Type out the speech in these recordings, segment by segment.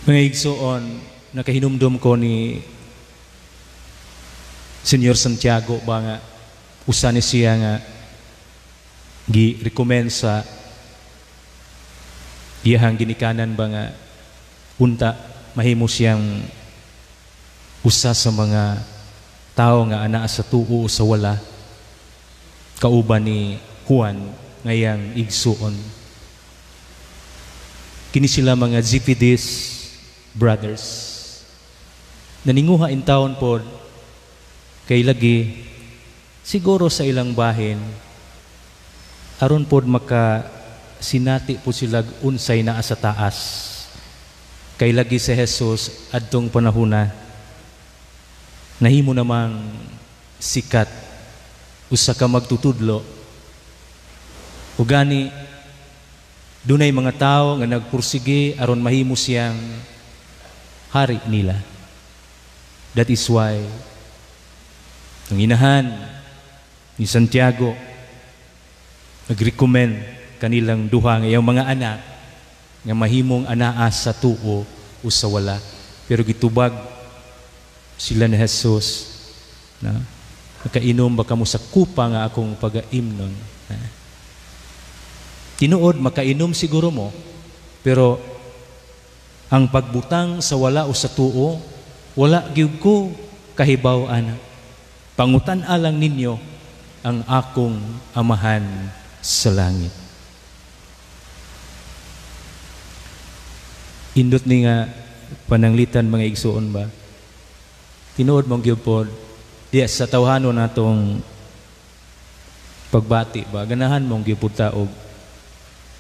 Mga igsoon, nakahinumdum ko ni Senyor Santiago ba nga usa ni siya nga gi-recommend sa iyahang ginikanan ba nga unta mahimo siyang usa sa mga tao nga anaa sa tuo o sa wala kauban ni Juan ngayang igsuon. Kini sila mga Zebedee brothers. Naninguha in taon pod kay lagi siguro sa ilang bahin aron pod maka sinati po sila unsay naa sa taas. Kay lagi si Jesus adtong panahona nahimo namang sikat usa ka magtutudlo ug gani dunay mga tao nga nagpursige aron mahimo siyang hari nila. That is why ang inahan ni Santiago nag-recommend kanilang duha nga yung mga anak nga mahimong anaa sa tuo o sa wala. Pero gitubag sila ni Jesus na makainom baka mo sa kupa nga akong pag-aimnon. Tinuod makainom siguro mo, pero ang pagbutang sa wala o sa tuo wala gyud ko kahibaw ana. Pangutan-a lang ninyo ang akong amahan sa langit. Indot ni nga pananglitan mga igsuon ba? Tinuod mong gyud pod diya sa tawhanon natong pagbati ba? Ganahan mong gyud pod ta og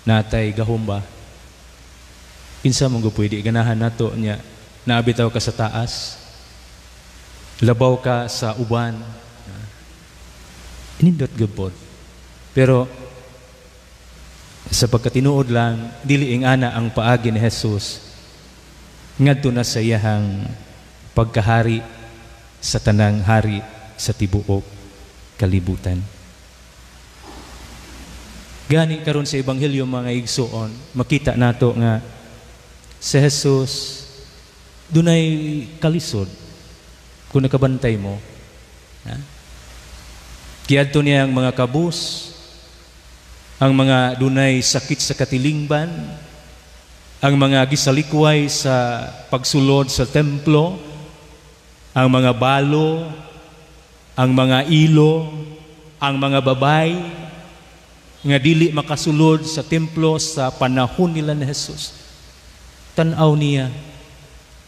natay gahom ba? Kinsa mong gyud pwede ganahan nato nya naabitaw ka sa taas, labaw ka sa uban. Inindot gyud pod. Pero sa pagkatinuod lang dili ing ana ang paagi ni Jesus ngadto na sa iyahang pagkahari sa tanang hari sa tibuok kalibutan. Gani karon sa ebanghelyo mga igsoon makita nato nga si Jesus dunay kalisod kung nakabantay mo. Kiadto niya ang mga kabus, ang mga dunay sakit sa katilingban, ang mga gisalikway sa pagsulod sa templo, ang mga balo, ang mga ilo, ang mga babay nga dili makasulod sa templo sa panahon nila ni Jesus. Tan-aw niya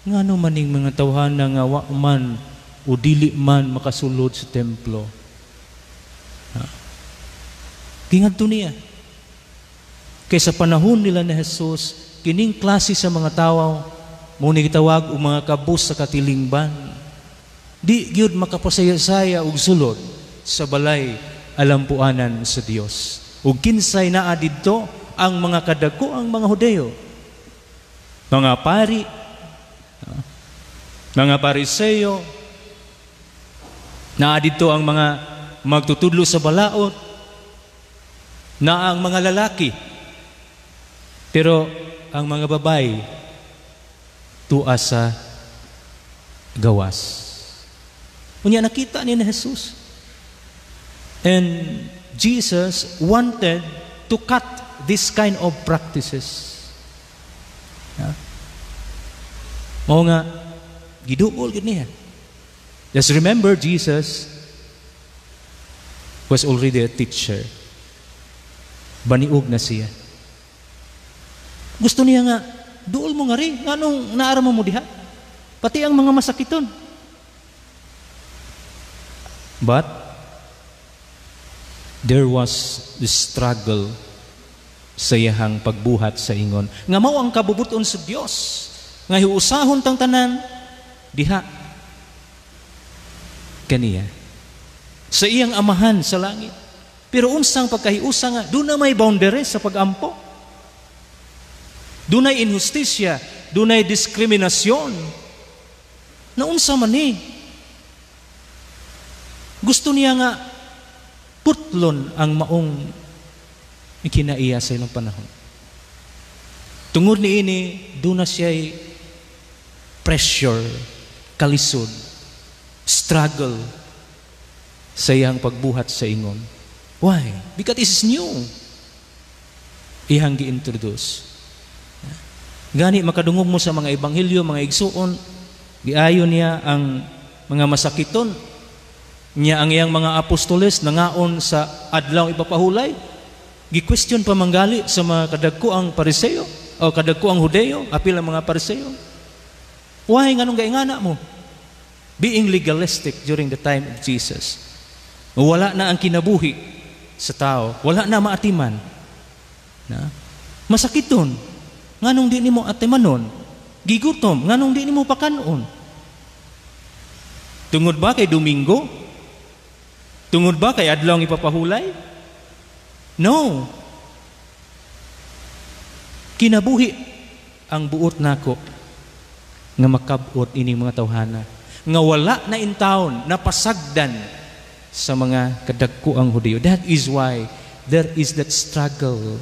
ngano maning mga tawhana nga wa man o dili man makasulod sa templo. Kingadto niya kay sa panahon nila ni Jesus kining klase sa mga tawo mo ni gitawag og mga kabus sa katilingban di gyud makapasaya-saya og sulod sa balay alampuanan sa Dios. Ug kinsay naa didto ang mga kadako ang mga Hudeo, mga pari, mga Pariseo, naa didto ang mga magtutudlo sa balaod, na ang mga lalaki. Pero ang mga babay tuwa sa gawas. Unya nakita ni Jesus. And Jesus wanted to cut this kind of practices. Mao nga giduol gid niya. Just remember Jesus was already a teacher. Baniog na siya. Gusto niya nga, duol mo nga rin, anong naarama mo diha? Pati ang mga masakiton. But, there was the struggle sa iyahang pagbuhat sa ingon. Nga mao ang kabubuton sa Dios. Nga hiusahon tang tanan, diha. Kaniya. Sa iyang amahan sa langit. Pero unsang pagkahiusa nga, doon na may boundaries sa pag-ampo. Doon ay injustisya, doon ay diskriminasyon. Na unsa man ni. Gusto niya nga, putlon ang maong ikinaiya sa ilang panahon. Tungod ni ini, doon na siya'y pressure, kalisod, struggle sa iyang pagbuhat sa ingon. Why? Because this is new. Ihang gi-introduce. Gani makadungog mo sa mga ebanghelyo, mga igsuon, giayon niya ang mga masakiton niya, ang iyang mga apostoles nangaon sa adlaw ipapahulay. Gi-question pa manggali sa mga kadagko ang Pariseo o kadagko ang Hudeo, apil ang mga Pariseo. Why nganong gaingana mo? Being legalistic during the time of Jesus. Wala na ang kinabuhi sa tao, wala na maatiman. Na? Masakiton. Nganong di nimo atimanon? Gigutom. Nganong di nimo pakanon? Tungod ba kay Domingo? Tungod ba kay adlaw ipapahulay? No. Kinabuhi ang buot nako nga makabot ini mga tawhana nga wala na in town napasagdan sa mga kadagko ang Hudyo. That is why there is that struggle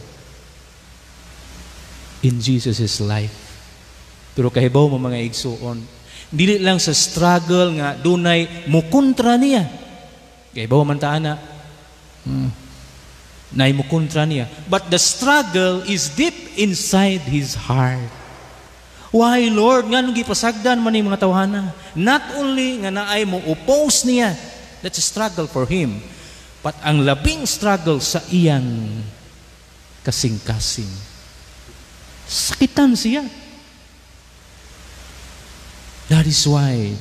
in Jesus' life. Pero kahibaw mo mga igsuon, dili lang sa struggle nga dunay mukontra niya. Kahibaw man taana. Nay mukontra niya. But the struggle is deep inside his heart. Why, Lord, nga nung gipasagdan man yung mga tawhana, not only nga naay mo oppose niya, that's a struggle for him, but ang labing struggle sa iyang kasing-kasing. Sakitan siya. That is why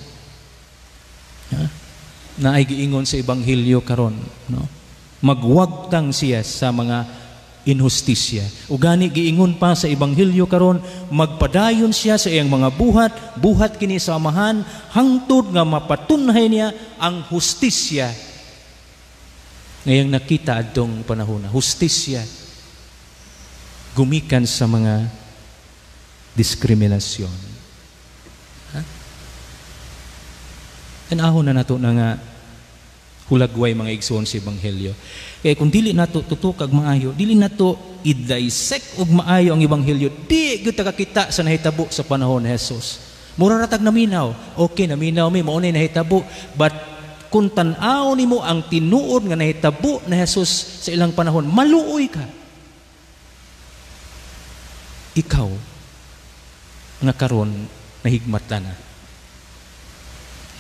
naay giingon sa ebanghelyo karon, no? Magwagtang siya sa mga inhustisya. Ugani giingon pa sa ebanghelyo karon, magpadayon siya sa iyang mga buhat kini sa amahan hangtod nga mapatunhay niya ang hustisya ngayang nakita adtong panahon. Hustisya gumikan sa mga diskriminasyon. Tanahon na nato na nga hulagway mga igsoon sa ebanghelyo. Kaya kung dili nato tutukag maayo, dili nato i-dissect og maayo ang ebanghelyo, di gyud ta kakita sa nahitabo sa panahon ni Jesus. Mura ratag naminaw. Okay, naminaw mi mao nay nahitabo, but kung tan-aw nimo ang tinuod nga nahitabo na Jesus sa ilang panahon, maluoy ka. Ikaw nga karon nahigmat na.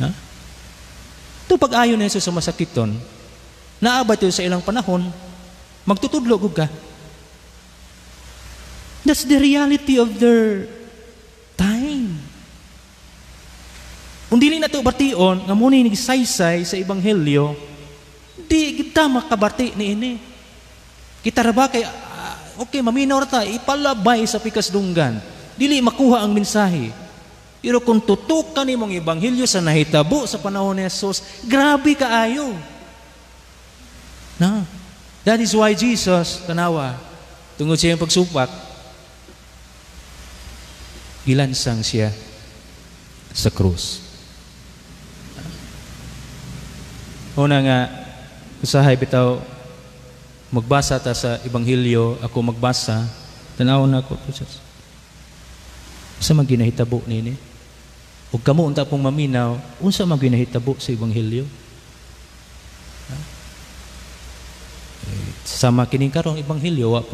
Ha? Ito pag-ayon na Jesus sa masakiton, naabot yun sa ilang panahon, magtutudlo ka. That's the reality of their time. Kung dili na ito bation, nga muna yung nagsaysay sa ebanghelyo, di kita makabati ni ini. Kita raba kay, okay, maminaw ta, ipalabay sa pikasdunggan. Dili makuha ang mensahe. Pero kung tutukan ni mong ebanghelyo sa nahitabo sa panahon ni Jesus, grabe kaayo. Na, that is why Jesus, tanawa, tungod siya yung pagsupak, gilansang siya sa krus. Una nga, usahay bitaw, magbasa ta sa ebanghelyo, ako magbasa, tanaw na ako, sa maginahitabo nini. Ug kamo unta pong maminaw, unsa man ginahitabo sa ebanghelyo? Sama kining karong ebanghelyo, wa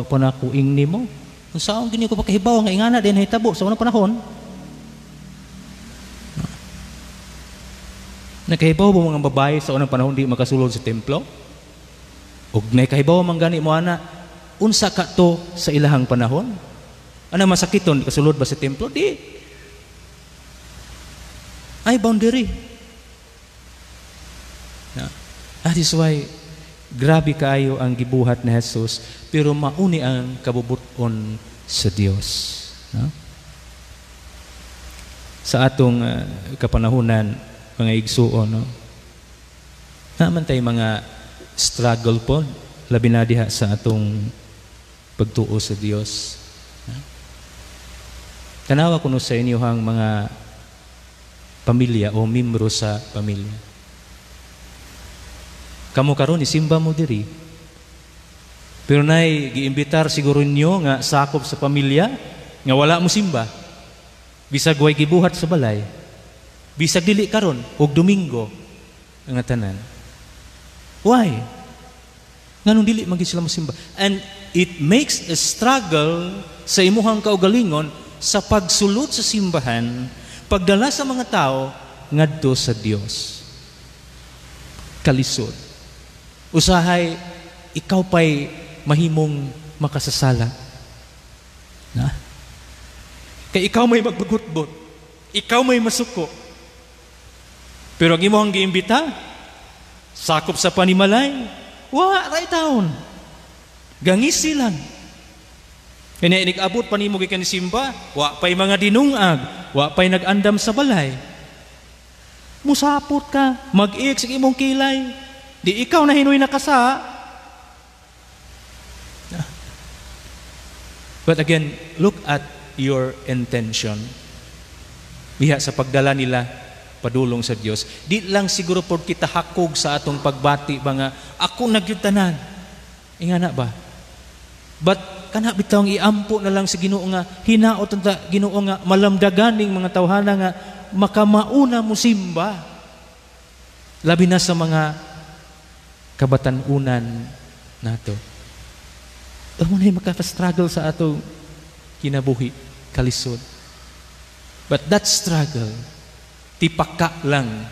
po na kuing nimo. Unsaon gini ko pakahibaw nga ingana din nahitabo sa unang panahon? Nakahibaw ba mga babae sa unang panahon di makasulod sa templo? Ug nakahibaw man gani mo ana, unsa ka to sa ilahang panahon? Ano masakiton kasulod ba sa templo? Di. Ay boundary. That is why grabe kaayo ang gibuhat ni Jesus, pero mauni ang kabubuton sa Dios. Sa atong kapanahunan, mga igsuon, no? Naman tayo mga struggle po, labi na diha sa atong pagtuo sa Dios. Tanawa ko no sa inyo hang mga pamilya o membro sa pamilya. Kamu karon isimba mo diri. Pero nay giimbitar siguro ninyo nga sakop sa pamilya nga wala mo simba. Bisag way gibuhat sa balay, bisag dili karon og Domingo ang tanan. Why? Nganong dili man gid sila mosimba? And it makes a struggle sa imuhang kaugalingon sa pagsulod sa simbahan, pagdala sa mga tao ngadto sa Dios. Kalisod. Usahay ikaw pa'y mahimong makasasala. Na? Kay ikaw may magbagutbot, ikaw may masuko. Pero ang imong giimbita, sakop sa panimalay, right down. Gangisi lang. Kaya inig-abot pa nimo gikan simba, wa pa'y mga dinungag, wa pa'y nag-andam sa balay. Musapot ka, mag-iik sa imong kilay, di ikaw na hinoy nakasa. But again, look at your intention. Diha sa pagdala nila padulong sa Dios. Di lang siguro por kita hakog sa atong pagbati ba nga ako nagyutanan. Ingana ba? But kana bitawng iampo na lang sa Ginoo nga hinaot ta Ginoo nga malamdaganing mga tawhana nga makamauna mo simba. Labi na sa mga kabatan-unan nato. Amo na maka-struggle sa atong kinabuhi, kalisod. But that struggle, tipaka lang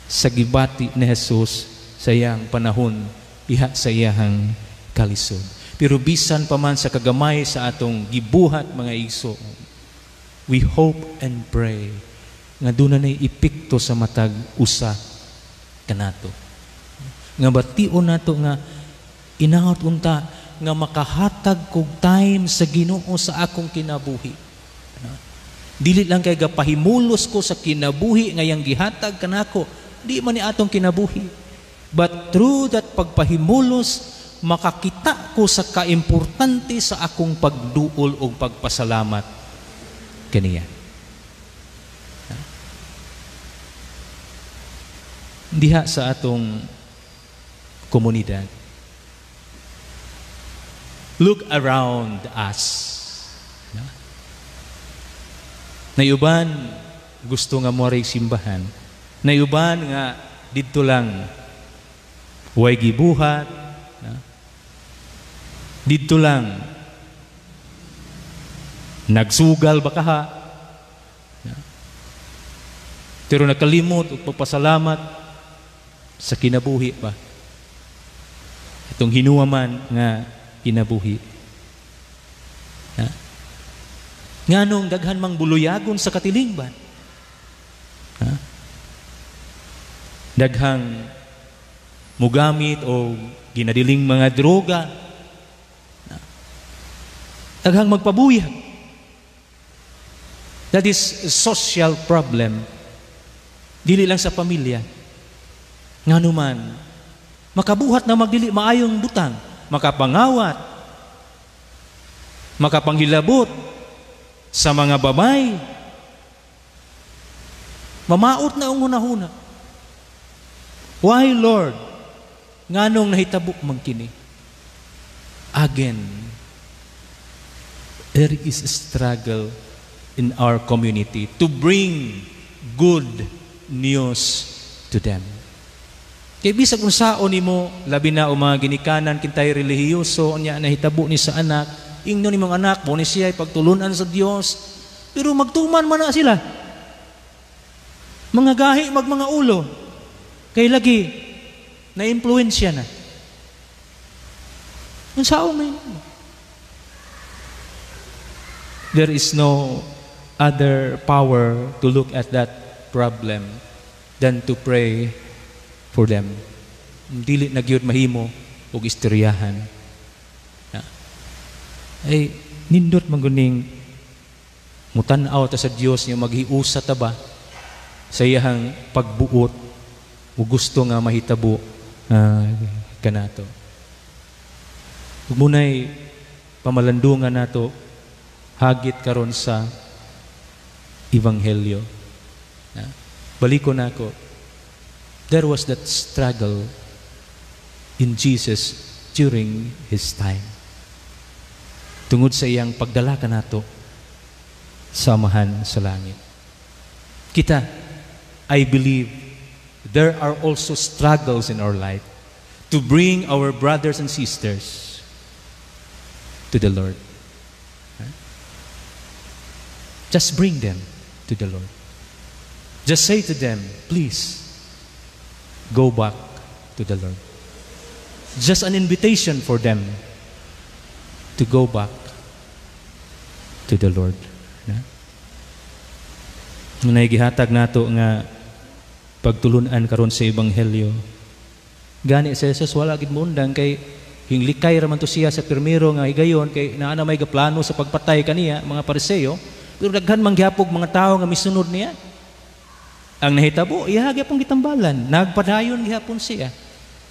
sa gibati ni Jesus sa iyang panahon, iha sa iyang kalisod. Pero bisan pa man sa kagamay sa atong gibuhat mga igsoon, we hope and pray nga doon na ipikto sa matag usa kanato. Nga bation nato nga inangot unta nga makahatag kog time sa Ginoo sa akong kinabuhi. Dili lang kay gapahimulos ko sa kinabuhi ngayang gihatag kanako, di man ni atong kinabuhi. But through that pagpahimulos, makakita ko sa kaimportante sa akong pagduol o pagpasalamat kaniya. Diha sa atong komunidad, look around us. Nayuban gusto nga mo ray simbahan. Nayuban nga didto lang way gibuhat. Didto lang nagsugal ba kaha. Pero nakalimot ug pagpasalamat sa kinabuhi pa. Itong hinuwaman nga kinabuhi. Nganong daghan mang buluyagon sa katilingban. Daghang mugamit o ginadiling mga droga. Daghang magpabuyag. That is a social problem. Dili lang sa pamilya. Nganuman, makabuhat na magdili maayong butang, makapangawat, makapanghilabot sa mga babay, mamaot na ang hunahuna. Why, Lord? Nganong nahitabok man kini? Again, there is a struggle in our community to bring good news to them. Kaya bisag kung saon nimo labi na o mga ginikanan kintay relihiyoso nya nahitabo ni sa anak, ingno ni mga anak mo ni siya pagtulunan sa Dios, pero magtuman man na sila. Mga gahi mga ulo. Kay lagi na impluwensya na. Unsaon may there is no other power to look at that problem than to pray for them. Dili na gyud mahimo og istoryahan. Ay nindot manguning mutan-aw ta sa Dios nga maghiusa ta ba sa iyang pagbuot o gusto nga mahitabo kanato. Ug munay pamalandungan nato hagit karon sa Ebanghelyo. Baliko nako. There was that struggle in Jesus during His time. Tungod sa iyang pagdala kanato sa Amahan sa langit. Kita, I believe there are also struggles in our life to bring our brothers and sisters to the Lord. Just bring them to the Lord. Just say to them, please, go back to the Lord. Just an invitation for them to go back to the Lord. Ngunay gihatag nato nga pagtulunan karon sa ebanghelyo. Gani sa Jesus wala gid mundang kay hinglikay ra man to siya sa pirmero nga higayon kay naa na may gaplano sa pagpatay kaniya mga Pariseo, pero daghan man gyapon mga tawo nga misunod niya. Ang nahitabo iya gyapon gitambalan, nagpadayon gyapon siya.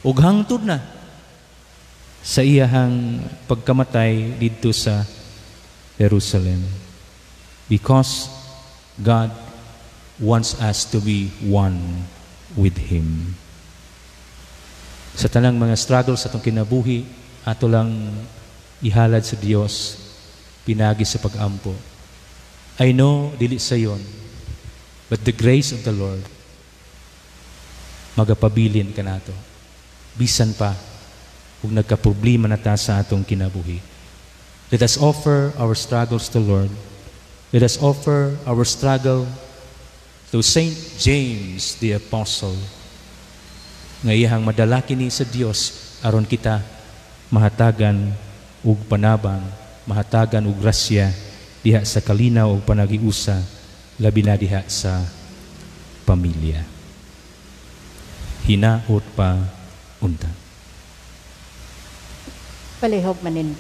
Ug hangtod na sa iyahang pagkamatay didto sa Jerusalem. Because God wants us to be one with Him. Sa tanang mga struggles sa atong kinabuhi, ato lang ihalad sa Dios, pinagi sa pag-ampo. I know, dili sayon, but the grace of the Lord, magapabilin ka nato. Bisan pa, kung nagka-problema na ta sa atong kinabuhi. Let us offer our struggles to Lord. Let us offer our struggle to Saint James the Apostle, nga iyang madala kini sa Dios aron kita mahatagan ug panabang, mahatagan ug grasya diha sa kalinaw ug panagiusa, labi na diha sa pamilya. Hinaot pa unta. Palihog manin